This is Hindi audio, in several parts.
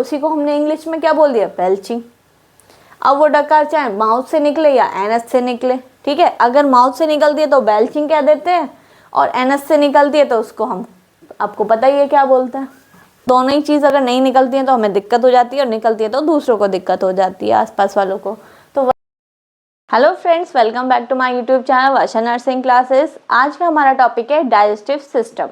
उसी को हमने इंग्लिश में क्या बोल दिया, बेल्चिंग। अब वो डकार चाहे माउथ से निकले या एनस से निकले, ठीक है। अगर माउथ से निकलती है तो बेल्चिंग कह देते हैं, और एनस से निकलती है तो उसको हम, आपको पता ही है क्या बोलते हैं। दोनों ही चीज़ अगर नहीं निकलती है तो हमें दिक्कत हो जाती है, और निकलती है तो दूसरों को दिक्कत हो जाती है, आसपास वालों को। तो hello friends, welcome back to my YouTube channel Varsha nursing classes. आज का हमारा टॉपिक है डाइजेस्टिव सिस्टम।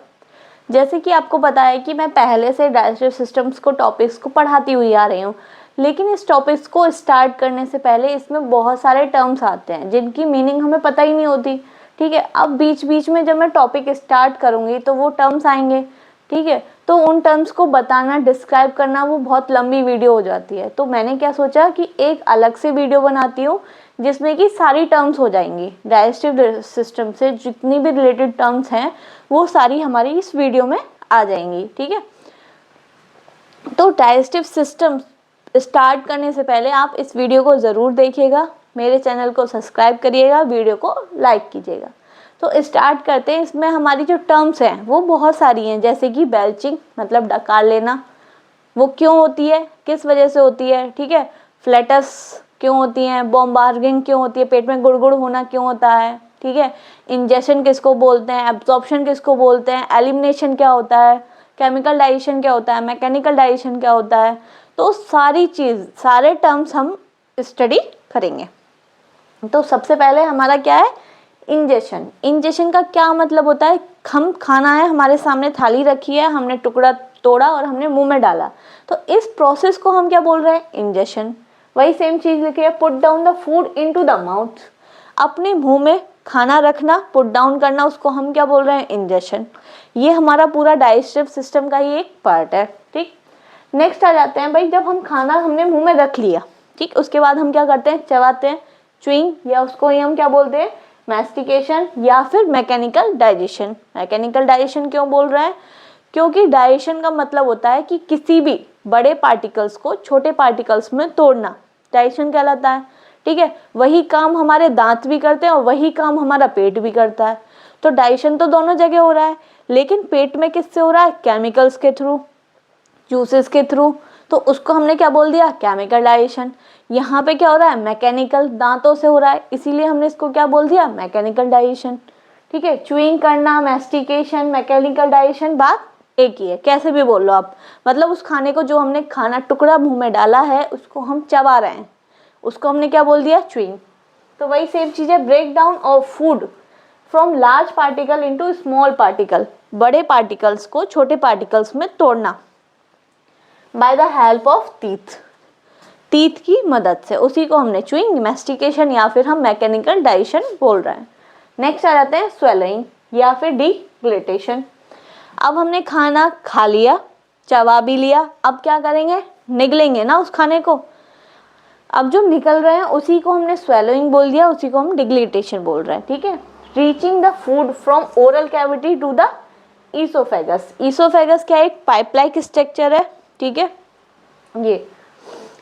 जैसे कि आपको पता है कि मैं पहले से डाइजेस्टिव सिस्टम्स को टॉपिक्स को पढ़ाती हुई आ रही हूँ, लेकिन इस टॉपिक्स को स्टार्ट करने से पहले इसमें बहुत सारे टर्म्स आते हैं जिनकी मीनिंग हमें पता ही नहीं होती, ठीक है। अब बीच बीच में जब मैं टॉपिक स्टार्ट करूँगी तो वो टर्म्स आएंगे, ठीक है। तो उन टर्म्स को बताना, डिस्क्राइब करना वो बहुत लंबी वीडियो हो जाती है। तो मैंने क्या सोचा कि एक अलग से वीडियो बनाती हूँ जिसमें कि सारी टर्म्स हो जाएंगी, डाइजेस्टिव सिस्टम से जितनी भी रिलेटेड टर्म्स हैं वो सारी हमारी इस वीडियो में आ जाएंगी, ठीक है। तो डाइजेस्टिव सिस्टम स्टार्ट करने से पहले आप इस वीडियो को ज़रूर देखिएगा, मेरे चैनल को सब्सक्राइब करिएगा, वीडियो को लाइक कीजिएगा। तो स्टार्ट करते हैं। इसमें हमारी जो टर्म्स हैं वो बहुत सारी हैं, जैसे कि बेल्चिंग मतलब डकार लेना, वो क्यों होती है, किस वजह से होती है, ठीक है। फ्लैटस क्यों होती हैं, बॉम्बार्गिंग क्यों होती है, पेट में गुड़गुड़ होना क्यों होता है, ठीक है। इंजेक्शन किसको बोलते हैं, एब्जॉर्प्शन किसको बोलते हैं, एलिमिनेशन क्या होता है, केमिकल डाइजेशन क्या होता है, मैकेनिकल डाइजेशन क्या होता है। तो सारी चीज़, सारे टर्म्स हम स्टडी करेंगे। तो सबसे पहले हमारा क्या है, इंजेक्शन। इंजेक्शन का क्या मतलब होता है, हम खाना है, हमारे सामने थाली रखी है, हमने टुकड़ा तोड़ा और हमने मुंह में डाला, तो इस प्रोसेस को हम क्या बोल रहे हैं, इंजेक्शन। वही सेम चीज लिखी है, put down the food into the mouth, अपने मुंह में खाना रखना, पुट डाउन करना, उसको हम क्या बोल रहे हैं, इंजेक्शन। ये हमारा पूरा डाइजेस्टिव सिस्टम का ही एक पार्ट है, ठीक। नेक्स्ट आ जाते हैं भाई, जब हम खाना हमने मुंह में रख लिया, ठीक, उसके बाद हम क्या करते हैं, चबाते हैं, च्यूइंग, या उसको ही हम क्या बोलते हैं, मैस्टिकेशन, या फिर मैकेनिकल डाइजेशन। मैकेनिकल डाइजेशन क्यों बोल रहे हैं, क्योंकि डाइजेशन का मतलब होता है कि किसी भी बड़े पार्टिकल्स को छोटे पार्टिकल्स में तोड़ना, डाइजेशन कहलाता है, ठीक है। वही काम हमारे दांत भी करते हैं और वही काम हमारा पेट भी करता है। तो डाइजेशन तो दोनों जगह हो रहा है, लेकिन पेट में किससे हो रहा है, केमिकल्स के थ्रू, जूसेस के थ्रू, तो उसको हमने क्या बोल दिया, केमिकल डाइजेशन। यहाँ पे क्या हो रहा है, मैकेनिकल, दांतों से हो रहा है, इसीलिए हमने इसको क्या बोल दिया, मैकेनिकल डाइजेशन, ठीक है। च्यूइंग करना, मैस्टिकेशन, मैकेनिकल डाइजेशन, बात एक ही है, कैसे भी बोल लो आप। मतलब उस खाने को, जो हमने खाना टुकड़ा मुंह में डाला है, उसको हम चबा रहे हैं, उसको हमने क्या बोल दिया, च्यूइंग। तो वही सेम चीज़ है, break down of food from large particle into small particle, बड़े पार्टिकल्स को छोटे पार्टिकल्स में तोड़ना, by the help of teeth, teeth की मदद से, उसी को हमने च्यूइंग, मैस्टिकेशन या फिर हम मैकेनिकल डाइजेशन बोल रहे हैं। नेक्स्ट आ जाते हैं स्वेलिंग या फिर डिग्लिटेशन। अब हमने खाना खा लिया, चबा भी लिया, अब क्या करेंगे, निगलेंगे ना उस खाने को। अब जो निकल रहे हैं उसी को हमने स्वेलोइंग बोल दिया, उसी को हम डिग्लिटेशन बोल रहे हैं, ठीक है। Reaching the food from oral cavity to the oesophagus. Oesophagus क्या है, एक पाइप लाइक स्ट्रक्चर है, ठीक है।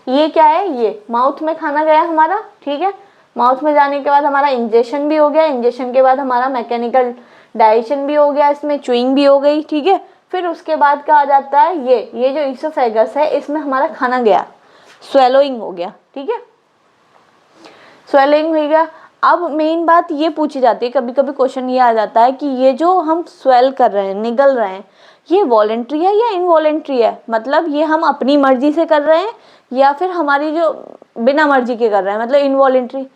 ये क्या है, ये माउथ में खाना गया हमारा, ठीक है। माउथ में जाने के बाद हमारा इंजेक्शन भी हो गया, इंजेक्शन के बाद हमारा मैकेनिकल डाइजेशन भी हो गया, इसमें च्यूइंग भी हो गई, ठीक है। फिर उसके बाद क्या आ जाता है, ये जो ईसोफेगस है, इसमें हमारा खाना गया, स्वेलोइंग हो गया, ठीक है। स्वेलिंग हो गया। अब मेन बात ये पूछी जाती है, कभी कभी क्वेश्चन ये आ जाता है कि ये जो हम स्वेल कर रहे हैं, निगल रहे हैं, ये वॉलेंट्री है या इनवॉलेंट्री है, मतलब ये हम अपनी मर्जी से कर रहे हैं या फिर हमारी जो बिना मर्जी के कर रहे हैं, मतलब इनवॉलेंट्री।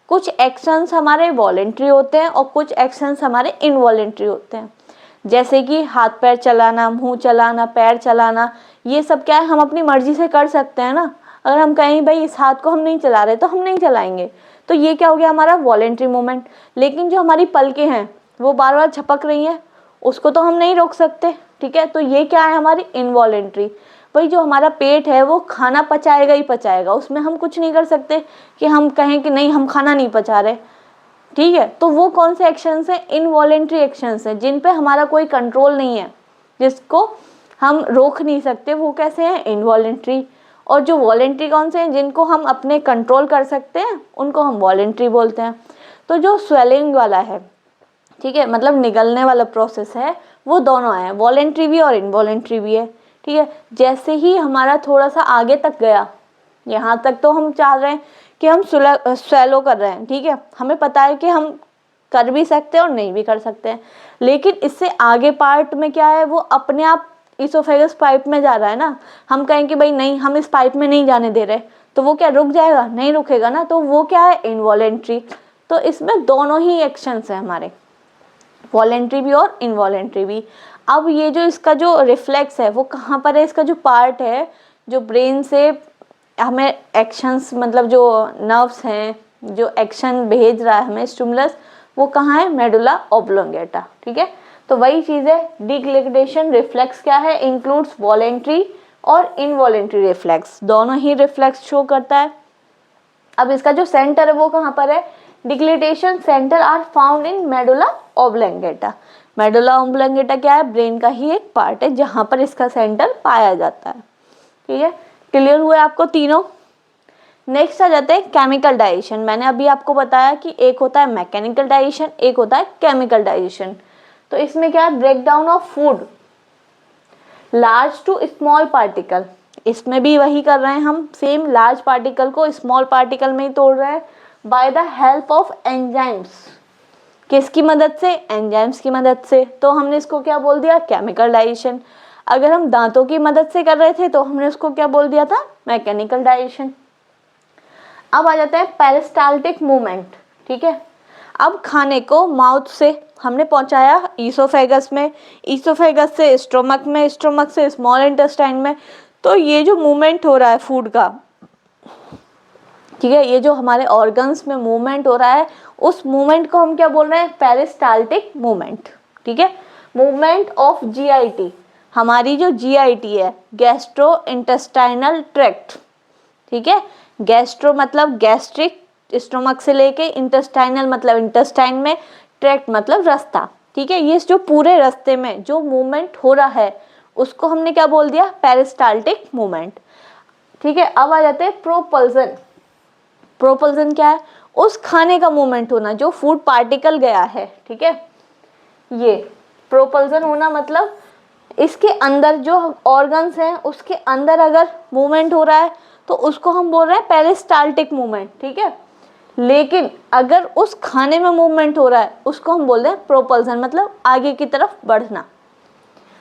कुछ एक्शंस हमारे वॉलेंट्री होते हैं और कुछ एक्शंस हमारे इनवॉलेंट्री होते हैं, जैसे कि हाथ पैर चलाना, मुंह चलाना, पैर चलाना, ये सब क्या है, हम अपनी मर्जी से कर सकते हैं ना। अगर हम कहें भाई इस हाथ को हम नहीं चला रहे, तो हम नहीं चलाएंगे, तो ये क्या हो गया, हमारा वॉलेंट्री मूवमेंट। लेकिन जो हमारी पलकें हैं वो बार बार झपक रही हैं, उसको तो हम नहीं रोक सकते, ठीक है। तो ये क्या है, हमारी इनवॉलेंट्री। भाई जो हमारा पेट है वो खाना पचाएगा ही पचाएगा, उसमें हम कुछ नहीं कर सकते कि हम कहें कि नहीं हम खाना नहीं पचा रहे, ठीक है। तो वो कौन से एक्शंस हैं, इनवॉलेंट्री एक्शंस हैं, जिन पे हमारा कोई कंट्रोल नहीं है, जिसको हम रोक नहीं सकते, वो कैसे हैं, इनवॉलेंट्री। और जो वॉलेंट्री कौन से हैं, जिनको हम अपने कंट्रोल कर सकते हैं, उनको हम वॉलेंट्री बोलते हैं। तो जो स्वेलिंग वाला है, ठीक है, मतलब निगलने वाला प्रोसेस है, वो दोनों है, वॉलेंट्री भी और इनवॉलेंट्री भी है, ठीक ठीक है। जैसे ही हमारा थोड़ा सा आगे तक गया, यहाँ तक तो हम चाह रहे हैं कि हम स्वेलो कर रहे हैं, ठीक है, हमें पता है कि हम कर भी सकते हैं और नहीं भी कर सकते हैं, लेकिन इससे आगे पार्ट में क्या है, वो अपने आप इसोफेगस पाइप में जा रहा है ना। हम कहें कि भाई नहीं, हम इस पाइप में नहीं जाने दे रहे, तो वो क्या रुक जाएगा? नहीं रुकेगा ना, तो वो क्या है? इनवॉलेंट्री। तो इसमें दोनों ही एक्शंस हैं हमारे, वॉलेंट्री भी और इनवॉलेंट्री भी। अब ये जो इसका जो रिफ्लेक्स है वो कहाँ पर है? इसका जो पार्ट है जो ब्रेन से हमें एक्शंस, मतलब जो नर्व्स हैं, जो एक्शन भेज रहा है हमें स्टिमुलस, वो कहाँ है? मेडुला ऑब्लोंगेटा, ठीक है। तो वही चीज़ है, डिग्लिगेशन रिफ्लेक्स क्या है? इंक्लूड्स वॉलेंट्री और इनवॉलेंट्री रिफ्लेक्स, दोनों ही रिफ्लेक्स शो करता है। अब इसका जो सेंटर है वो कहाँ पर है? Deglutition centre are found in medulla oblongata. Medulla oblongata क्या है? ब्रेन का ही एक पार्ट है जहाँ पर इसका सेंटर पाया जाता है, ठीक है। क्लियर हुए आपको तीनों? नेक्स्ट आ जाते हैं केमिकल डाइजेशन। मैंने अभी आपको बताया कि एक होता है मैकेनिकल डाइजेशन, एक होता है केमिकल डाइजेशन। तो इसमें क्या है? Break down of food large to small particle. इसमें भी वही कर रहे हैं हम, सेम लार्ज पार्टिकल को स्मॉल पार्टिकल में ही तोड़ रहे हैं by the help of enzymes. किसकी मदद से? एंजाइम्स की मदद से। तो हमने इसको क्या बोल दिया? Chemical digestion. अगर हम दांतों की मदद से कर रहे थे तो हमने उसको क्या बोल दिया था? Mechanical digestion. अब आ जाता है पेरिस्टाल्टिक मूवमेंट, ठीक है। अब खाने को माउथ से हमने पहुंचाया ईसोफेगस में, ईसोफेगस से स्टोमक में, स्टोमक से स्मॉल इंटेस्टाइन में। तो ये जो मूवमेंट हो रहा है फूड का, ठीक है, ये जो हमारे ऑर्गन्स में मूवमेंट हो रहा है, उस मूवमेंट को हम क्या बोल रहे हैं? पेरिस्टाल्टिक मूवमेंट, ठीक है। मूवमेंट ऑफ जीआईटी, हमारी जो जीआईटी है, गैस्ट्रो इंटेस्टाइनल ट्रैक्ट, ठीक है। गैस्ट्रो मतलब गैस्ट्रिक, स्टोमक से लेके, इंटेस्टाइनल मतलब इंटेस्टाइन में, ट्रैक्ट मतलब रास्ता, ठीक है। ये जो पूरे रास्ते में जो मूवमेंट हो रहा है उसको हमने क्या बोल दिया? पेरिस्टाल्टिक मूवमेंट, ठीक है। अब आ जाते हैं प्रोपल्सन। प्रोपल्सन क्या है? उस खाने का मूवमेंट होना जो फूड पार्टिकल गया है, ठीक है। ये प्रोपल्सन होना मतलब इसके अंदर जो ऑर्गन्स हैं उसके अंदर अगर मूवमेंट हो रहा है तो उसको हम बोल रहे हैं पेरिस्टाल्टिक मूवमेंट, ठीक है। लेकिन अगर उस खाने में मूवमेंट हो रहा है उसको हम बोल रहे हैं प्रोपल्सन, मतलब आगे की तरफ बढ़ना।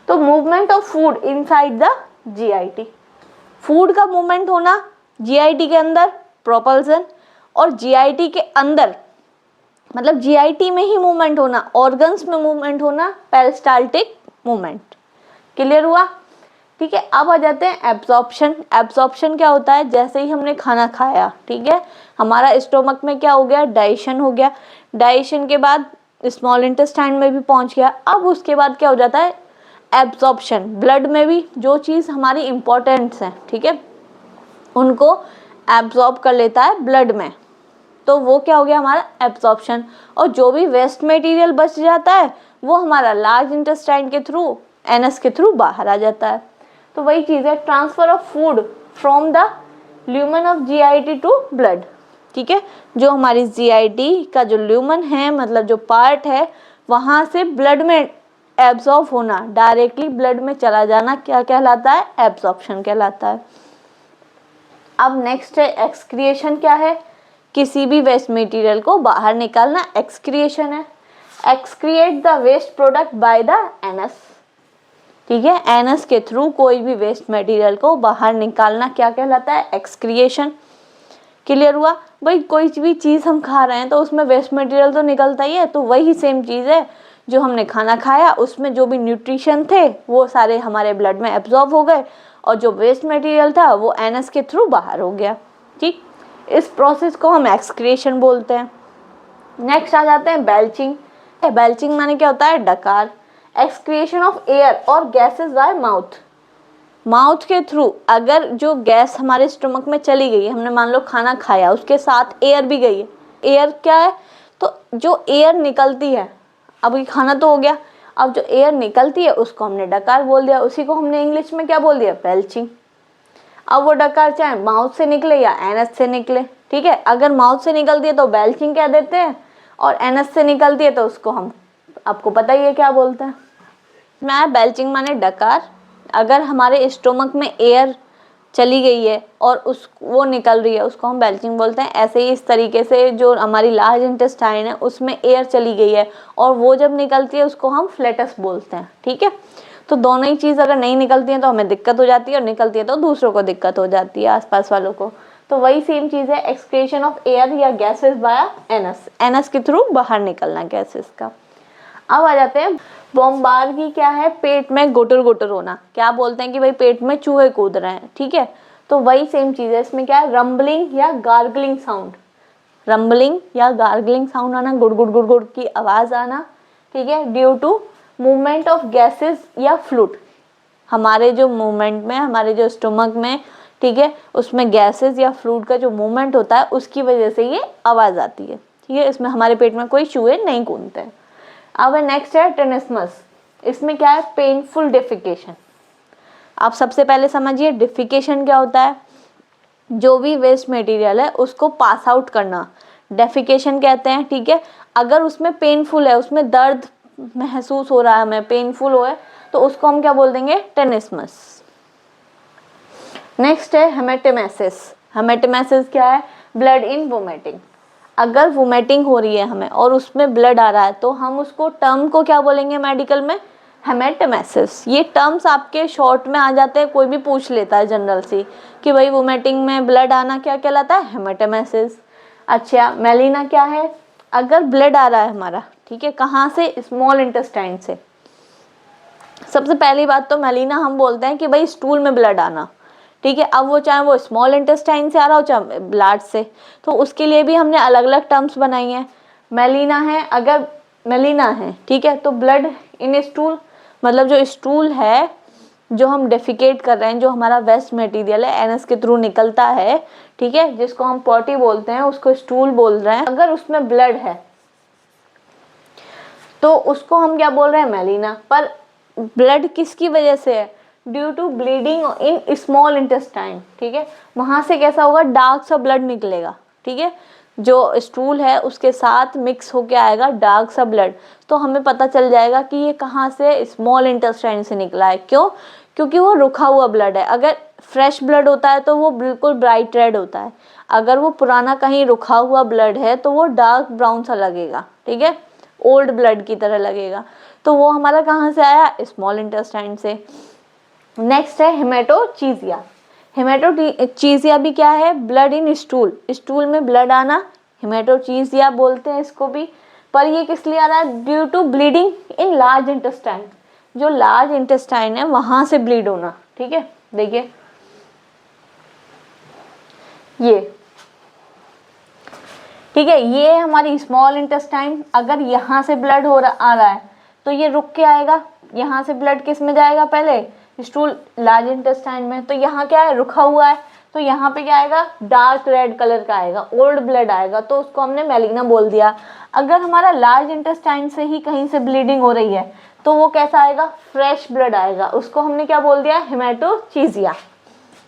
तो movement of food inside the GIT, food का मूवमेंट होना जीआईटी के अंदर प्रोपल्सन, और जीआईटी के अंदर मतलब जीआईटी में ही मूवमेंट होना, ऑर्गन्स में मूवमेंट होना, पेरिस्टाल्टिक मूवमेंट। क्लियर हुआ? ठीक है। अब आ जाते हैं एब्जॉर्प्शन। एब्जॉर्प्शन क्या होता है? जैसे ही हमने खाना खाया, ठीक है, हमारा स्टोमक में क्या हो गया? डाइजेशन हो गया। डाइजेशन के बाद स्मॉल इंटेस्टाइन में भी पहुंच गया। अब उसके बाद क्या हो जाता है? एब्जॉर्प्शन। ब्लड में भी जो चीज़ हमारी इंपॉर्टेंट्स है, ठीक है, उनको एब्जॉर्ब कर लेता है ब्लड में, तो वो क्या हो गया? हमारा एब्जॉर्प्शन। और जो भी वेस्ट मटेरियल बच जाता है वो हमारा लार्ज इंटेस्टाइन के थ्रू, एनएस के थ्रू बाहर आ जाता है। तो वही चीज़ है, transfer of food from the lumen of GIT to blood, ठीक है। जो हमारी जीआईटी का जो ल्यूमन है, मतलब जो पार्ट है, वहाँ से ब्लड में एब्जॉर्ब होना, डायरेक्टली ब्लड में चला जाना, क्या कहलाता है? एब्जॉर्प्शन कहलाता है। अब नेक्स्ट है एक्सक्रिएशन। क्या है? किसी भी वेस्ट मटेरियल को बाहर निकालना एक्सक्रिएशन है। Excrete the waste product by the anus, ठीक है, एनस के थ्रू कोई भी वेस्ट मटेरियल को बाहर निकालना क्या कहलाता है? एक्सक्रिएशन। क्लियर हुआ? भाई कोई भी चीज़ हम खा रहे हैं तो उसमें वेस्ट मटेरियल तो निकलता ही है, तो वही सेम चीज़ है, जो हमने खाना खाया उसमें जो भी न्यूट्रिशन थे वो सारे हमारे ब्लड में एब्जॉर्ब हो गए, और जो वेस्ट मटेरियल था वो एनस के थ्रू बाहर हो गया, ठीक। इस प्रोसेस को हम एक्सक्रिएशन बोलते हैं। नेक्स्ट आ जाते हैं बेल्चिंग। बेल्चिंग माने क्या होता है? डकार। एक्सक्रिएशन ऑफ एयर और गैसेस बाय माउथ। माउथ के थ्रू अगर जो गैस हमारे स्टमक में चली गई है, हमने मान लो खाना खाया, उसके साथ एयर भी गई है। एयर क्या है? तो जो एयर निकलती है, अब ये खाना तो हो गया, अब जो एयर निकलती है उसको हमने डकार बोल दिया, उसी को हमने इंग्लिश में क्या बोल दिया? बेल्चिंग। अब वो डकार चाहे माउथ से निकले या एनस से निकले, ठीक है। अगर माउथ से निकलती है तो बेल्चिंग कह देते हैं, और एनस से निकलती है तो उसको हम, आपको पता ही है क्या बोलते हैं। मैं बेल्चिंग माने डकार, अगर हमारे स्टोमक में एयर चली गई है और वो निकल रही है, उसको हम बेल्चिंग बोलते हैं। ऐसे ही इस तरीके से जो हमारी लार्ज इंटेस्टाइन है उसमें एयर चली गई है और वो जब निकलती है उसको हम फ्लेटस बोलते हैं, ठीक है। तो दोनों ही चीज़ अगर नहीं निकलती हैं तो हमें दिक्कत हो जाती है, और निकलती है तो दूसरों को दिक्कत हो जाती है, आसपास वालों को। तो वही सेम चीज़ है, एक्सक्रीशन ऑफ एयर या गैसेस बाय एनस, एनस के थ्रू बाहर निकलना गैसेस का। अब आ जाते हैं बॉम्बार की, क्या है, पेट में गुटर गुटर होना। क्या बोलते हैं कि भाई पेट में चूहे कूद रहे हैं, ठीक है। तो वही सेम चीज़ है, इसमें क्या है, रंबलिंग या गार्गलिंग साउंड, रंबलिंग या गार्गलिंग साउंड आना, गुड़ गुड़ गुड़ गुड़ की आवाज़ आना, ठीक है, due to movement of gases या फ्लूइड। हमारे जो मूवमेंट में, हमारे जो स्टोमक में, ठीक है, उसमें गैसेस या फ्लूइड का जो मूवमेंट होता है उसकी वजह से ये आवाज़ आती है, ठीक है। इसमें हमारे पेट में कोई चूहे नहीं कूदते हैं। अब नेक्स्ट है टेनिसमस। इसमें क्या है, पेनफुल डिफिकेशन। आप सबसे पहले समझिए डिफिकेशन क्या होता है, जो भी वेस्ट मटेरियल है उसको पास आउट करना, डेफिकेशन कहते हैं, ठीक है। अगर उसमें पेनफुल है, उसमें दर्द महसूस हो रहा है हमें, पेनफुल हो है, तो उसको हम क्या बोल देंगे, टेनिसमस। नेक्स्ट है हेमेटेमेसिस। हेमेटेमेसिस क्या है, ब्लड इन वोमिटिंग। अगर वोमिटिंग हो रही है हमें और उसमें ब्लड आ रहा है तो हम उसको टर्म को क्या बोलेंगे मेडिकल में, हेमेटेमेसिस। ये टर्म्स आपके शॉर्ट में आ जाते हैं, कोई भी पूछ लेता है जनरल से कि भाई वोमिटिंग में ब्लड आना क्या कहलाता है, हेमेटेमेसिस। अच्छा, मेलिना क्या है, अगर ब्लड आ रहा है हमारा, ठीक है, कहाँ से, स्मॉल इंटेस्टाइन से। सबसे पहली बात तो मेलिना हम बोलते हैं कि भाई स्टूल में ब्लड आना, ठीक है। अब वो चाहे वो स्मॉल इंटेस्टाइन से आ रहा हो चाहे ब्लड से, तो उसके लिए भी हमने अलग अलग टर्म्स बनाई हैं। मेलिना है, अगर मेलिना है, ठीक है, तो ब्लड इन स्टूल, मतलब जो स्टूल है, जो हम डेफिकेट कर रहे हैं, जो हमारा वेस्ट मटेरियल है एनस के थ्रू निकलता है, ठीक है, जिसको हम पॉटी बोलते हैं, उसको स्टूल बोल रहे हैं। अगर उसमें ब्लड है तो उसको हम क्या बोल रहे हैं, मेलिना। पर ब्लड किसकी वजह से है, due to bleeding in small intestine, ठीक है। वहाँ से कैसा होगा, डार्क सा ब्लड निकलेगा, ठीक है, जो स्टूल है उसके साथ मिक्स होके आएगा डार्क सा ब्लड, तो हमें पता चल जाएगा कि ये कहाँ से, स्मॉल इंटेस्टाइन से निकला है। क्यों, क्योंकि वो रुका हुआ ब्लड है। अगर फ्रेश ब्लड होता है तो वो बिल्कुल ब्राइट रेड होता है, अगर वो पुराना कहीं रुका हुआ ब्लड है तो वो डार्क ब्राउन सा लगेगा, ठीक है, ओल्ड ब्लड की तरह लगेगा। तो वो हमारा कहाँ से आया, स्मॉल इंटेस्टाइन से। नेक्स्ट है हेमेटोचीजिया। हेमेटोचीजिया भी क्या है, ब्लड इन स्टूल, स्टूल में ब्लड आना, हेमेटोचीजिया बोलते हैं इसको भी। पर ये किस लिए आ रहा है, due to bleeding in large intestine, जो लार्ज इंटेस्टाइन है वहां से ब्लीड होना, ठीक है। देखिए ये, ठीक है, ये हमारी स्मॉल इंटेस्टाइन। अगर यहाँ से ब्लड आ रहा है तो ये रुक के आएगा, यहाँ से ब्लड किस में जाएगा, पहले स्टूल, लार्ज इंटेस्टाइन में। तो यहाँ क्या है, रुका हुआ है, तो यहाँ पे क्या आएगा, डार्क रेड कलर का आएगा, ओल्ड ब्लड आएगा, तो उसको हमने मेलिना बोल दिया। अगर हमारा लार्ज इंटेस्टाइन से ही कहीं से ब्लीडिंग हो रही है तो वो कैसा आएगा, फ्रेश ब्लड आएगा, उसको हमने क्या बोल दिया, हेमेटोचीजिया।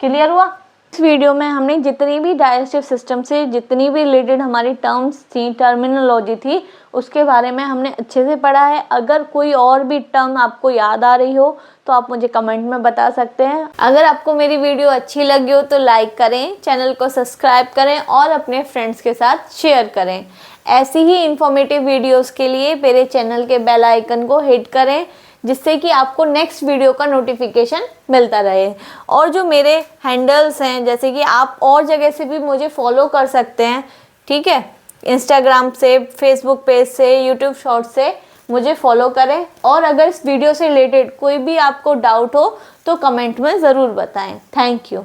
क्लियर हुआ। इस वीडियो में हमने जितनी भी डाइजेस्टिव सिस्टम से जितनी भी रिलेटेड हमारी टर्म्स थी, टर्मिनोलॉजी थी, उसके बारे में हमने अच्छे से पढ़ा है। अगर कोई और भी टर्म आपको याद आ रही हो तो आप मुझे कमेंट में बता सकते हैं। अगर आपको मेरी वीडियो अच्छी लगी हो तो लाइक करें, चैनल को सब्सक्राइब करें और अपने फ्रेंड्स के साथ शेयर करें। ऐसी ही इंफॉर्मेटिव वीडियोज़ के लिए मेरे चैनल के बेल आइकन को हिट करें, जिससे कि आपको नेक्स्ट वीडियो का नोटिफिकेशन मिलता रहे। और जो मेरे हैंडल्स हैं, जैसे कि आप और जगह से भी मुझे फॉलो कर सकते हैं, ठीक है, इंस्टाग्राम से, फेसबुक पेज से, यूट्यूब शॉर्ट से मुझे फॉलो करें। और अगर इस वीडियो से रिलेटेड कोई भी आपको डाउट हो तो कमेंट में ज़रूर बताएं। Thank you.